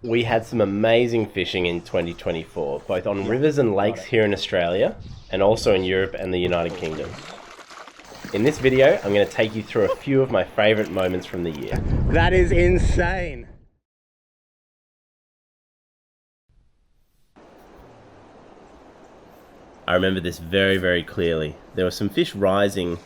We had some amazing fishing in 2024, both on rivers and lakes here in Australia, and also in Europe and the United Kingdom. In this video, I'm going to take you through a few of my favourite moments from the year. That is insane. I remember this very, very clearly. There were some fish rising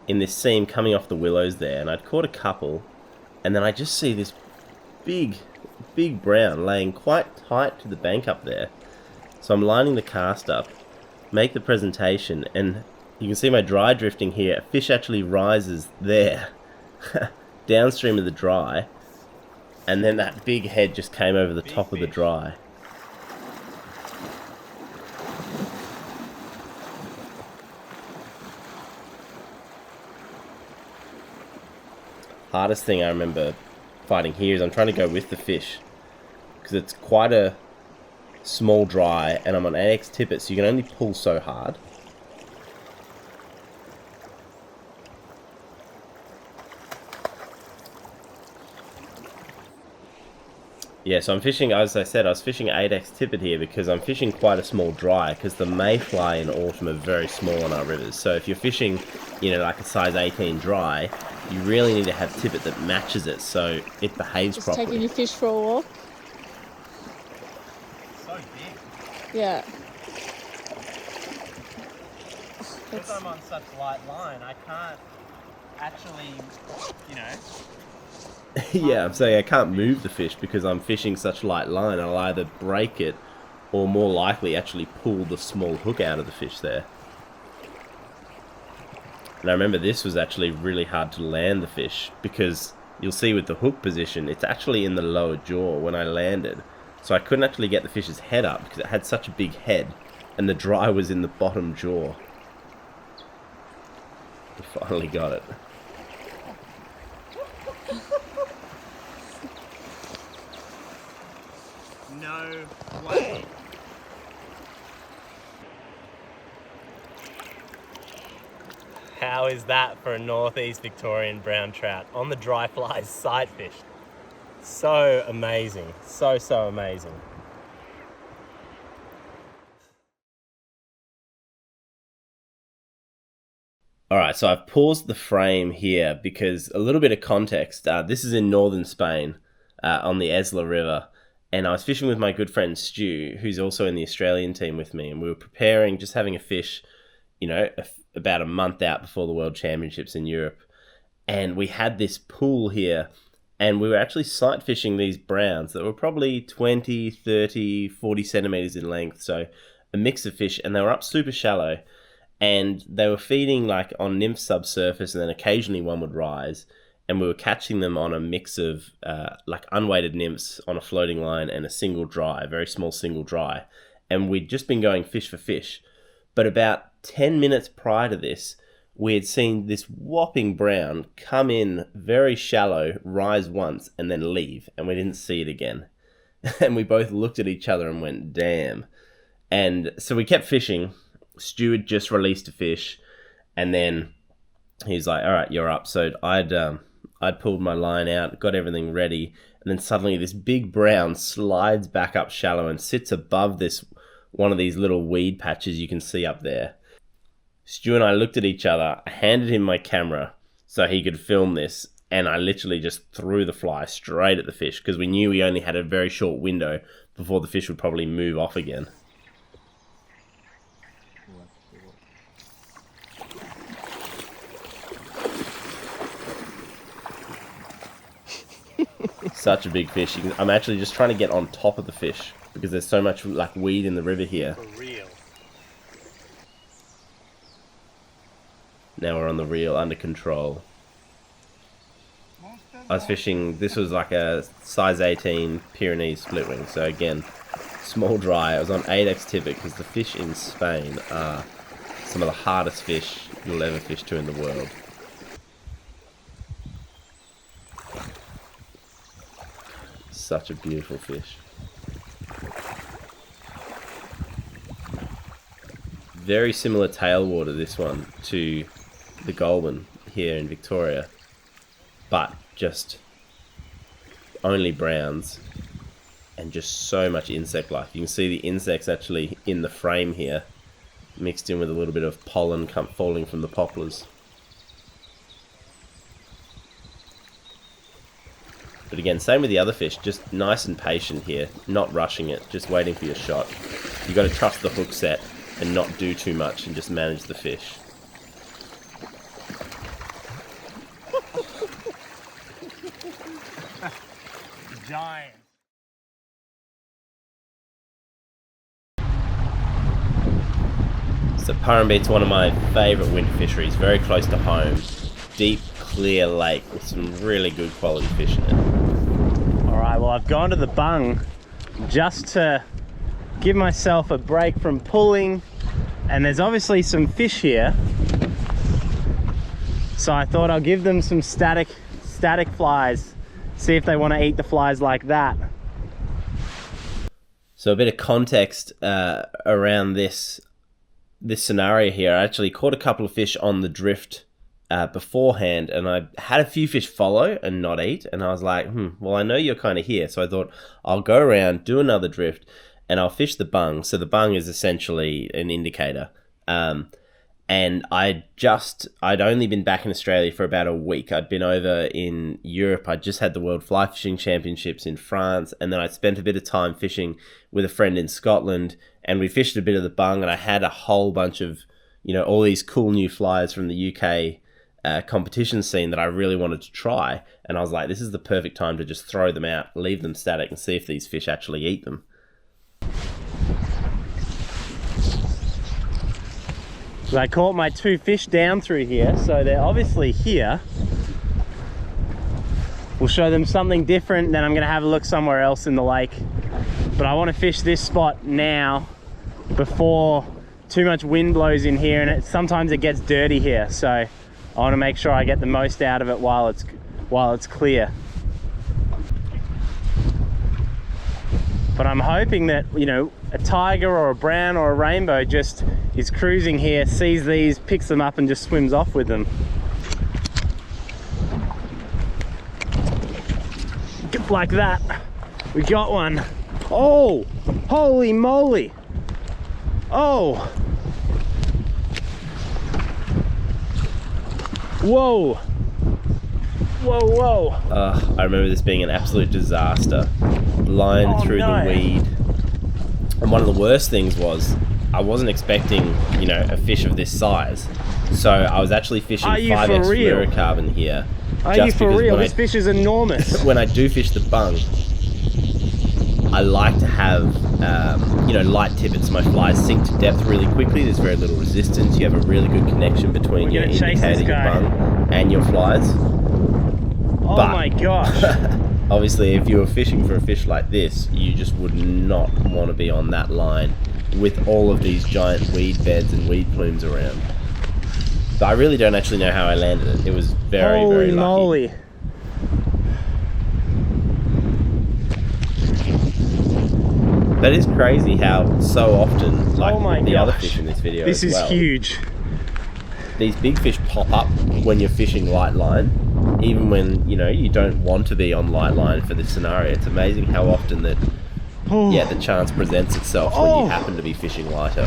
in this seam coming off the willows there, and I'd caught a couple, and then I just see this big brown laying quite tight to the bank up there. So I'm lining the cast up, make the presentation, and you can see my dry drifting here. A fish actually rises there, downstream of the dry, and then that big head just came over the top of the dry. Hardest thing I remember fighting here is I'm trying to go with the fish, because it's quite a small dry and I'm on 8x tippet, so you can only pull so hard. Yeah, so I'm fishing, as I said, I was fishing 8x tippet here because I'm fishing quite a small dry, because the mayfly in autumn are very small on our rivers. So if you're fishing, like a size 18 dry, you really need to have tippet that matches it so it behaves Just properly. taking your fish for a walk. So big. Yeah. Because I'm on such light line, I can't actually, Yeah, I'm saying I can't move the fish because I'm fishing such light line. I'll either break it or more likely actually pull the small hook out of the fish there. And I remember this was actually really hard to land the fish because you'll see with the hook position, it's actually in the lower jaw when I landed. So I couldn't actually get the fish's head up because it had such a big head and the dry was in the bottom jaw. I finally got it. no way. How is that for a northeast Victorian brown trout on the dry flies sight fish? So amazing, so amazing. Alright, so I've paused the frame here because a little bit of context. This is in northern Spain on the Esla River, and I was fishing with my good friend Stu, who's also in the Australian team with me, and we were preparing, just having a fish, about a month out before the World Championships in Europe. And we had this pool here, and we were actually sight fishing these browns that were probably 20, 30, 40 centimeters in length, so a mix of fish, and they were up super shallow. And they were feeding like on nymph subsurface, and then occasionally one would rise. And we were catching them on a mix of like unweighted nymphs on a floating line and a single dry, a very small single dry. And we'd just been going fish for fish. But about 10 minutes prior to this, we had seen this whopping brown come in very shallow, rise once, and then leave. And we didn't see it again. And we both looked at each other and went, damn. And so we kept fishing. Stu had just released a fish, and then he's like, all right, you're up. So I'd pulled my line out, got everything ready, and then suddenly this big brown slides back up shallow and sits above this one of these little weed patches you can see up there. Stu and I looked at each other, I handed him my camera so he could film this, and I literally just threw the fly straight at the fish because we knew we only had a very short window before the fish would probably move off again. Such a big fish. I'm actually just trying to get on top of the fish because there's so much like weed in the river here. For real. Now we're on the reel, under control. I was fishing, this was like a size 18 Pyrenees split wing. So again, small dry. I was on 8x tippet because the fish in Spain are some of the hardest fish you'll ever fish to in the world. Such a beautiful fish. Very similar tailwater, this one, to the Goulburn here in Victoria, but just only browns. and just so much insect life. You can see the insects actually in the frame here, mixed in with a little bit of pollen falling from the poplars. But again, same with the other fish, just nice and patient here, not rushing it, just waiting for your shot. You got to trust the hook set and not do too much and just manage the fish. Giant. So Purrumbet's one of my favourite winter fisheries, very close to home. Deep, clear lake with some really good quality fish in it. Alright, well I've gone to the bung just to give myself a break from pulling, and there's obviously some fish here. So I thought I'll give them some static flies, see if they want to eat the flies like that. So a bit of context around this scenario here. I actually caught a couple of fish on the drift beforehand, and I had a few fish follow and not eat, and I was like, well, I know you're kind of here, so I thought I'll go around, do another drift, and I'll fish the bung. So the bung is essentially an indicator. And I'd only been back in Australia for about a week. I'd been over in Europe. I'd just had the World Fly Fishing Championships in France, and then I spent a bit of time fishing with a friend in Scotland, and we fished a bit of the bung, and I had a whole bunch of, all these cool new flies from the UK competition scene that I really wanted to try, and I was like, this is the perfect time to just throw them out, leave them static, and see if these fish actually eat them. So I caught my 2 fish down through here, so they're obviously here. We'll show them something different, then I'm going to have a look somewhere else in the lake. But I want to fish this spot now before too much wind blows in here, and sometimes it gets dirty here, so I want to make sure I get the most out of it while it's clear. But I'm hoping that, a tiger or a brown or a rainbow just is cruising here, sees these, picks them up and just swims off with them. Like that. We got one. Oh, holy moly. Oh. Whoa. Whoa. I remember this being an absolute disaster. Line through the weed. And one of the worst things was I wasn't expecting, a fish of this size. So I was actually fishing 5x fluorocarbon here. Are you for real? This fish is enormous. When I do fish the bung, I like to have, light tippets. My flies sink to depth really quickly. There's very little resistance. You have a really good connection between your indicator, your bung, and your flies. Oh my gosh. Obviously, if you were fishing for a fish like this, you just would not want to be on that line with all of these giant weed beds and weed plumes around. But I really don't actually know how I landed it. It was very, very lucky. Holy moly. That is crazy how so often, like the other fish in this video this as well, is huge. These big fish pop up when you're fishing light line, even when, you don't want to be on light line for this scenario. It's amazing how often that, the chance presents itself when you happen to be fishing lighter.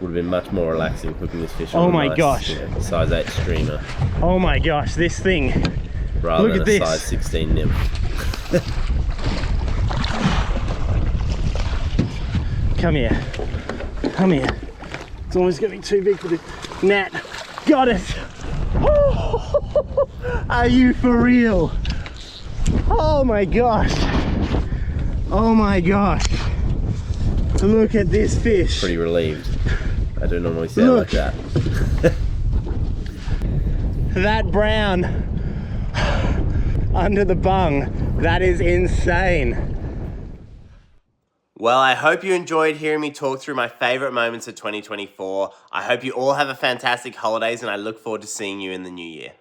Would have been much more relaxing hooking this fish on a nice, size 8 streamer. Oh my gosh, this thing. Rather than a size 16 nymph. Come here. Come here. It's almost getting too big for the net. Got it. Oh, are you for real? Oh my gosh. Oh my gosh. Look at this fish. Pretty relieved. I don't normally say it like that. That brown under the bung, that is insane. Well, I hope you enjoyed hearing me talk through my favourite moments of 2024. I hope you all have a fantastic holidays, and I look forward to seeing you in the new year.